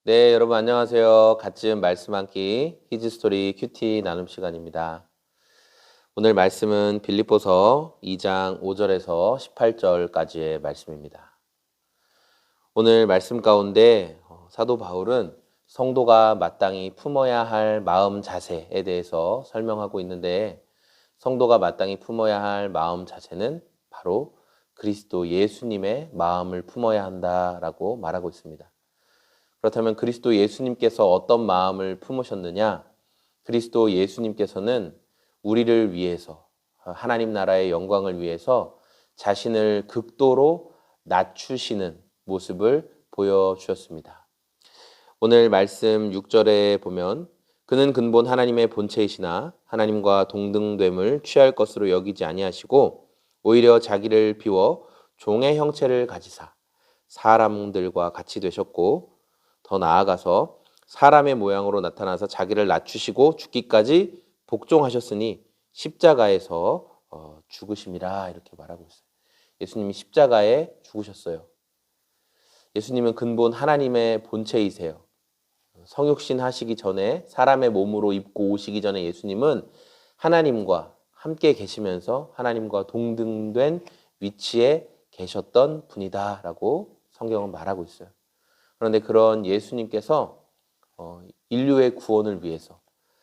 네, 여러분 안녕하세요. 같은 말씀 한 끼 히즈스토리 큐티 나눔 시간입니다. 오늘 말씀은 빌립보서 2장 5절에서 18절까지의 말씀입니다. 오늘 말씀 가운데 사도 바울은 성도가 마땅히 품어야 할 마음 자세에 대해서 설명하고 있는데, 성도가 마땅히 품어야 할 마음 자세는 바로 그리스도 예수님의 마음을 품어야 한다라고 말하고 있습니다. 그렇다면 그리스도 예수님께서 어떤 마음을 품으셨느냐? 그리스도 예수님께서는 우리를 위해서, 하나님 나라의 영광을 위해서 자신을 극도로 낮추시는 모습을 보여주셨습니다. 오늘 말씀 6절에 보면 그는 근본 하나님의 본체이시나 하나님과 동등됨을 취할 것으로 여기지 아니하시고 오히려 자기를 비워 종의 형체를 가지사 사람들과 같이 되셨고, 더 나아가서 사람의 모양으로 나타나서 자기를 낮추시고 죽기까지 복종하셨으니 십자가에서 죽으심이라, 이렇게 말하고 있어요. 예수님이 십자가에 죽으셨어요. 예수님은 근본 하나님의 본체이세요. 성육신 하시기 전에, 사람의 몸으로 입고 오시기 전에 예수님은 하나님과 함께 계시면서 하나님과 동등된 위치에 계셨던 분이다라고 성경은 말하고 있어요. 그런데 그런 예수님께서 인류의 구원을 위해서,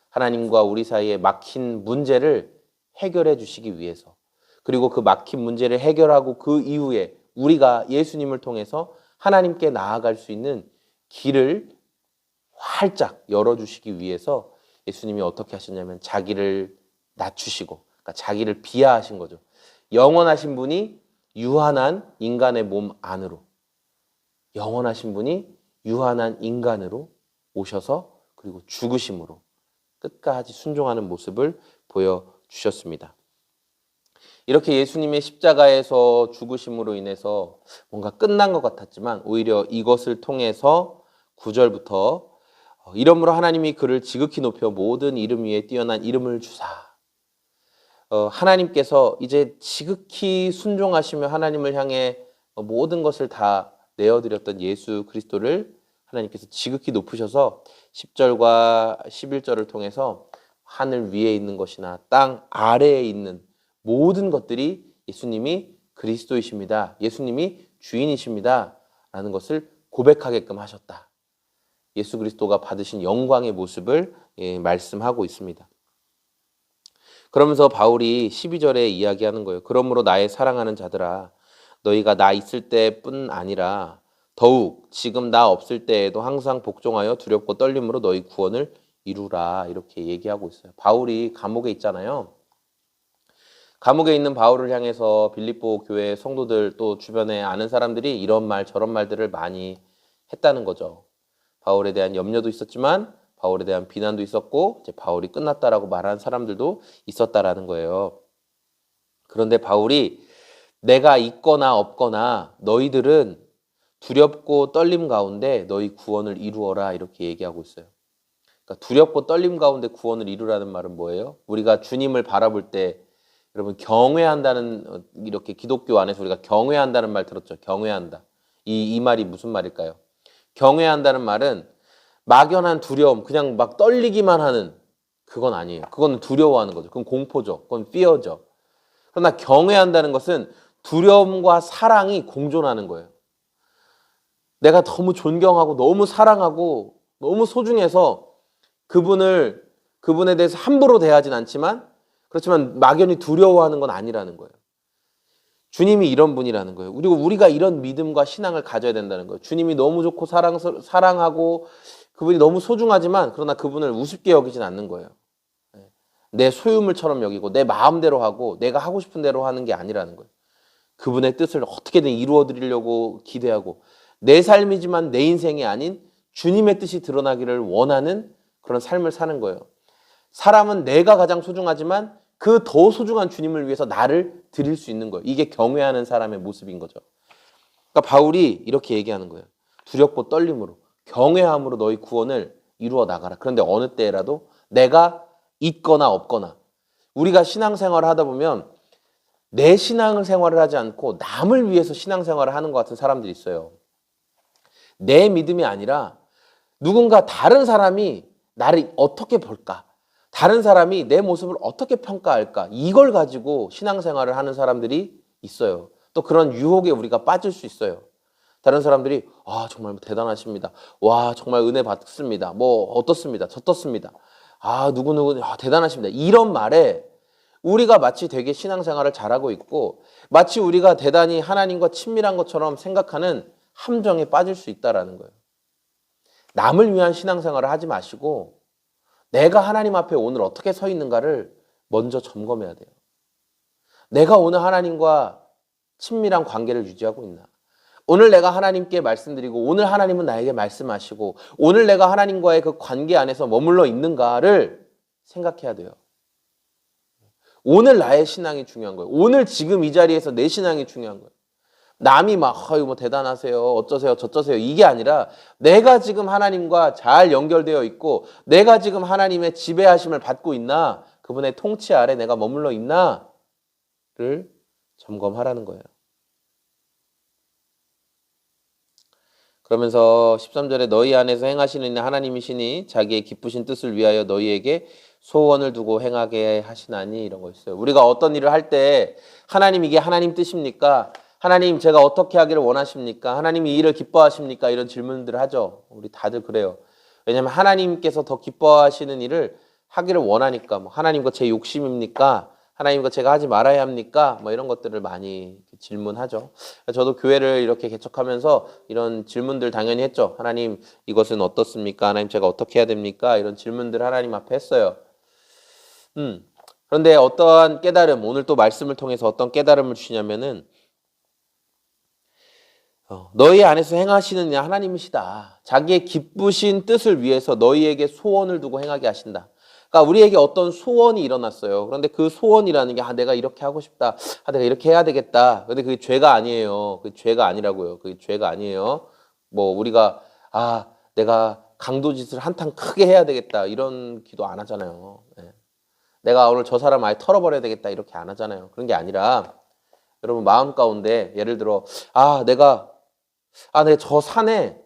하나님과 우리 사이에 막힌 문제를 해결해 주시기 위해서, 그리고 그 막힌 문제를 해결하고 그 이후에 우리가 예수님을 통해서 하나님께 나아갈 수 있는 길을 활짝 열어주시기 위해서 예수님이 어떻게 하셨냐면 자기를 낮추시고, 그러니까 자기를 비하하신 거죠. 영원하신 분이 유한한 인간의 몸 안으로, 영원하신 분이 유한한 인간으로 오셔서 그리고 죽으심으로 끝까지 순종하는 모습을 보여주셨습니다. 이렇게 예수님의 십자가에서 죽으심으로 인해서 뭔가 끝난 것 같았지만, 오히려 이것을 통해서 9절부터 이러므로 하나님이 그를 지극히 높여 모든 이름 위에 뛰어난 이름을 주사, 하나님께서 이제 지극히 순종하시며 하나님을 향해 모든 것을 다 내어드렸던 예수 그리스도를 하나님께서 지극히 높으셔서 10절과 11절을 통해서 하늘 위에 있는 것이나 땅 아래에 있는 모든 것들이 예수님이 그리스도이십니다, 예수님이 주인이십니다 라는 것을 고백하게끔 하셨다. 예수 그리스도가 받으신 영광의 모습을 말씀하고 있습니다. 그러면서 바울이 12절에 이야기하는 거예요. 그러므로 나의 사랑하는 자들아, 너희가 나 있을 때뿐 아니라 더욱 지금 나 없을 때에도 항상 복종하여 두렵고 떨림으로 너희 구원을 이루라, 이렇게 얘기하고 있어요. 바울이 감옥에 있잖아요. 감옥에 있는 바울을 향해서 빌립보 교회 성도들, 또 주변에 아는 사람들이 이런 말 저런 말들을 많이 했다는 거죠. 바울에 대한 염려도 있었지만 바울에 대한 비난도 있었고, 이제 바울이 끝났다라고 말하는 사람들도 있었다라는 거예요. 그런데 바울이 내가 있거나 없거나 너희들은 두렵고 떨림 가운데 너희 구원을 이루어라, 이렇게 얘기하고 있어요. 그러니까 두렵고 떨림 가운데 구원을 이루라는 말은 뭐예요? 우리가 주님을 바라볼 때, 여러분 경외한다는, 이렇게 기독교 안에서 우리가 경외한다는 말 들었죠? 경외한다. 이 말이 무슨 말일까요? 경외한다는 말은 막연한 두려움, 그냥 막 떨리기만 하는 그건 아니에요. 그건 두려워하는 거죠. 그건 공포죠. 그건 fear죠. 그러나 경외한다는 것은 두려움과 사랑이 공존하는 거예요. 내가 너무 존경하고 너무 사랑하고 너무 소중해서 그분에 대해서 함부로 대하진 않지만, 그렇지만 막연히 두려워하는 건 아니라는 거예요. 주님이 이런 분이라는 거예요. 그리고 우리가 이런 믿음과 신앙을 가져야 된다는 거예요. 주님이 너무 좋고 사랑하고 그분이 너무 소중하지만, 그러나 그분을 우습게 여기진 않는 거예요. 내 소유물처럼 여기고 내 마음대로 하고 내가 하고 싶은 대로 하는 게 아니라는 거예요. 그분의 뜻을 어떻게든 이루어 드리려고 기대하고, 내 삶이지만 내 인생이 아닌 주님의 뜻이 드러나기를 원하는 그런 삶을 사는 거예요. 사람은 내가 가장 소중하지만 그 더 소중한 주님을 위해서 나를 드릴 수 있는 거예요. 이게 경외하는 사람의 모습인 거죠. 그러니까 바울이 이렇게 얘기하는 거예요. 두렵고 떨림으로, 경외함으로 너희 구원을 이루어 나가라. 그런데 어느 때라도 내가 있거나 없거나, 우리가 신앙생활을 하다 보면 내 신앙생활을 하지 않고 남을 위해서 신앙생활을 하는 것 같은 사람들이 있어요. 내 믿음이 아니라 누군가 다른 사람이 나를 어떻게 볼까? 다른 사람이 내 모습을 어떻게 평가할까? 이걸 가지고 신앙생활을 하는 사람들이 있어요. 또 그런 유혹에 우리가 빠질 수 있어요. 다른 사람들이 아 정말 대단하십니다. 와 정말 은혜 받습니다. 뭐 어떻습니다. 저떻습니다. 아 누구누구 대단하십니다. 이런 말에 우리가 마치 되게 신앙생활을 잘하고 있고 마치 우리가 대단히 하나님과 친밀한 것처럼 생각하는 함정에 빠질 수 있다라는 거예요. 남을 위한 신앙생활을 하지 마시고 내가 하나님 앞에 오늘 어떻게 서 있는가를 먼저 점검해야 돼요. 내가 오늘 하나님과 친밀한 관계를 유지하고 있나? 오늘 내가 하나님께 말씀드리고 오늘 하나님은 나에게 말씀하시고 오늘 내가 하나님과의 그 관계 안에서 머물러 있는가를 생각해야 돼요. 오늘 나의 신앙이 중요한 거예요. 오늘 지금 이 자리에서 내 신앙이 중요한 거예요. 남이 막 뭐 대단하세요 어쩌세요 저쩌세요 이게 아니라 내가 지금 하나님과 잘 연결되어 있고 내가 지금 하나님의 지배하심을 받고 있나 그분의 통치 아래 내가 머물러 있나를 점검하라는 거예요. 그러면서 13절에 너희 안에서 행하시는 하나님이시니 자기의 기쁘신 뜻을 위하여 너희에게 소원을 두고 행하게 하시나니 이런 거 있어요. 우리가 어떤 일을 할 때 하나님 이게 하나님 뜻입니까? 하나님 제가 어떻게 하기를 원하십니까? 하나님 이 일을 기뻐하십니까? 이런 질문들을 하죠. 우리 다들 그래요. 왜냐하면 하나님께서 더 기뻐하시는 일을 하기를 원하니까 뭐 하나님과 제 욕심입니까? 하나님과 제가 하지 말아야 합니까? 뭐 이런 것들을 많이 질문하죠. 저도 교회를 이렇게 개척하면서 이런 질문들 당연히 했죠. 하나님 이것은 어떻습니까? 하나님 제가 어떻게 해야 됩니까? 이런 질문들 하나님 앞에 했어요. 그런데 어떠한 깨달음, 오늘 또 말씀을 통해서 어떤 깨달음을 주시냐면은 너희 안에서 행하시는 하나님이시다. 자기의 기쁘신 뜻을 위해서 너희에게 소원을 두고 행하게 하신다. 그러니까 우리에게 어떤 소원이 일어났어요. 그런데 그 소원이라는 게 내가 이렇게 하고 싶다. 내가 이렇게 해야 되겠다. 근데 그게 죄가 아니에요. 그게 죄가 아니라고요. 그게 죄가 아니에요. 뭐 우리가 내가 강도짓을 한탕 크게 해야 되겠다. 이런 기도 안 하잖아요. 네. 내가 오늘 저 사람 아예 털어버려야 되겠다. 이렇게 안 하잖아요. 그런 게 아니라 여러분 마음 가운데 예를 들어 내가 저 산에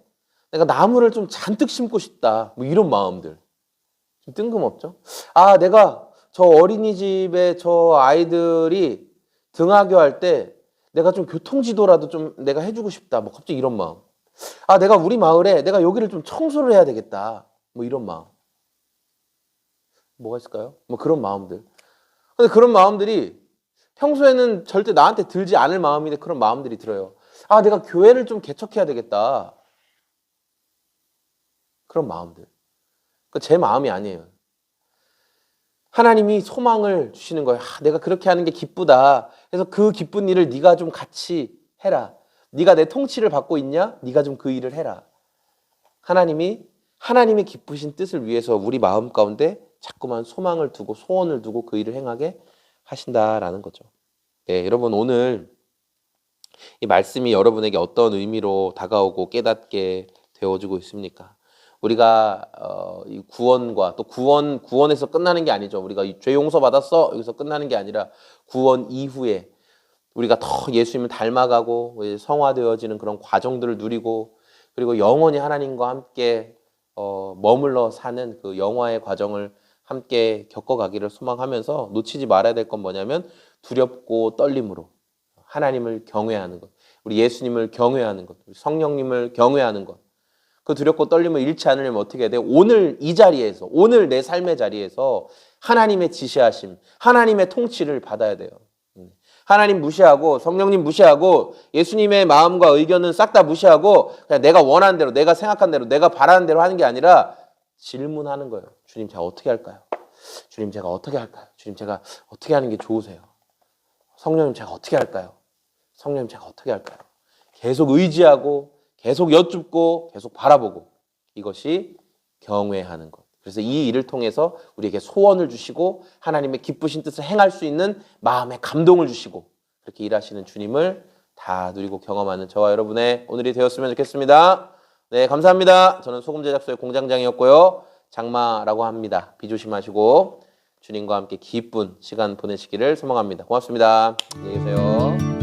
내가 나무를 좀 잔뜩 심고 싶다. 뭐 이런 마음들. 좀 뜬금없죠? 내가 저 어린이집에 저 아이들이 등하교할 때 내가 좀 교통지도라도 좀 내가 해주고 싶다. 뭐 갑자기 이런 마음. 내가 우리 마을에 내가 여기를 좀 청소를 해야 되겠다. 뭐 이런 마음. 뭐가 있을까요? 뭐 그런 마음들. 근데 그런 마음들이 평소에는 절대 나한테 들지 않을 마음인데 그런 마음들이 들어요. 내가 교회를 좀 개척해야 되겠다. 그런 마음들. 제 마음이 아니에요. 하나님이 소망을 주시는 거예요. 내가 그렇게 하는 게 기쁘다. 그래서 그 기쁜 일을 네가 좀 같이 해라. 네가 내 통치를 받고 있냐? 네가 좀 그 일을 해라. 하나님의 기쁘신 뜻을 위해서 우리 마음 가운데 자꾸만 소망을 두고 소원을 두고 그 일을 행하게 하신다라는 거죠. 네, 여러분 오늘 이 말씀이 여러분에게 어떤 의미로 다가오고 깨닫게 되어주고 있습니까? 우리가 이 구원과 또 구원에서 끝나는 게 아니죠. 우리가 이 죄 용서 받았어 여기서 끝나는 게 아니라 구원 이후에 우리가 더 예수님을 닮아가고 성화되어지는 그런 과정들을 누리고 그리고 영원히 하나님과 함께 머물러 사는 그 영화의 과정을 함께 겪어가기를 소망하면서 놓치지 말아야 될 건 뭐냐면 두렵고 떨림으로 하나님을 경외하는 것, 우리 예수님을 경외하는 것, 우리 성령님을 경외하는 것. 그 두렵고 떨림을 잃지 않으려면 어떻게 해야 돼요? 오늘 이 자리에서, 오늘 내 삶의 자리에서 하나님의 지시하심, 하나님의 통치를 받아야 돼요. 하나님 무시하고 성령님 무시하고 예수님의 마음과 의견은 싹 다 무시하고 그냥 내가 원하는 대로, 내가 생각한 대로, 내가 바라는 대로 하는 게 아니라 질문하는 거예요. 주님 제가 어떻게 할까요? 주님 제가 어떻게 할까요? 주님 제가 어떻게 하는 게 좋으세요? 성령님 제가 어떻게 할까요? 성령님 제가 어떻게 할까요? 계속 의지하고 계속 여쭙고 계속 바라보고 이것이 경외하는 것. 그래서 이 일을 통해서 우리에게 소원을 주시고 하나님의 기쁘신 뜻을 행할 수 있는 마음의 감동을 주시고 그렇게 일하시는 주님을 다 누리고 경험하는 저와 여러분의 오늘이 되었으면 좋겠습니다. 네, 감사합니다. 저는 소금제작소의 공장장이었고요. 장마라고 합니다. 비 조심하시고 주님과 함께 기쁜 시간 보내시기를 소망합니다. 고맙습니다. 안녕히 계세요.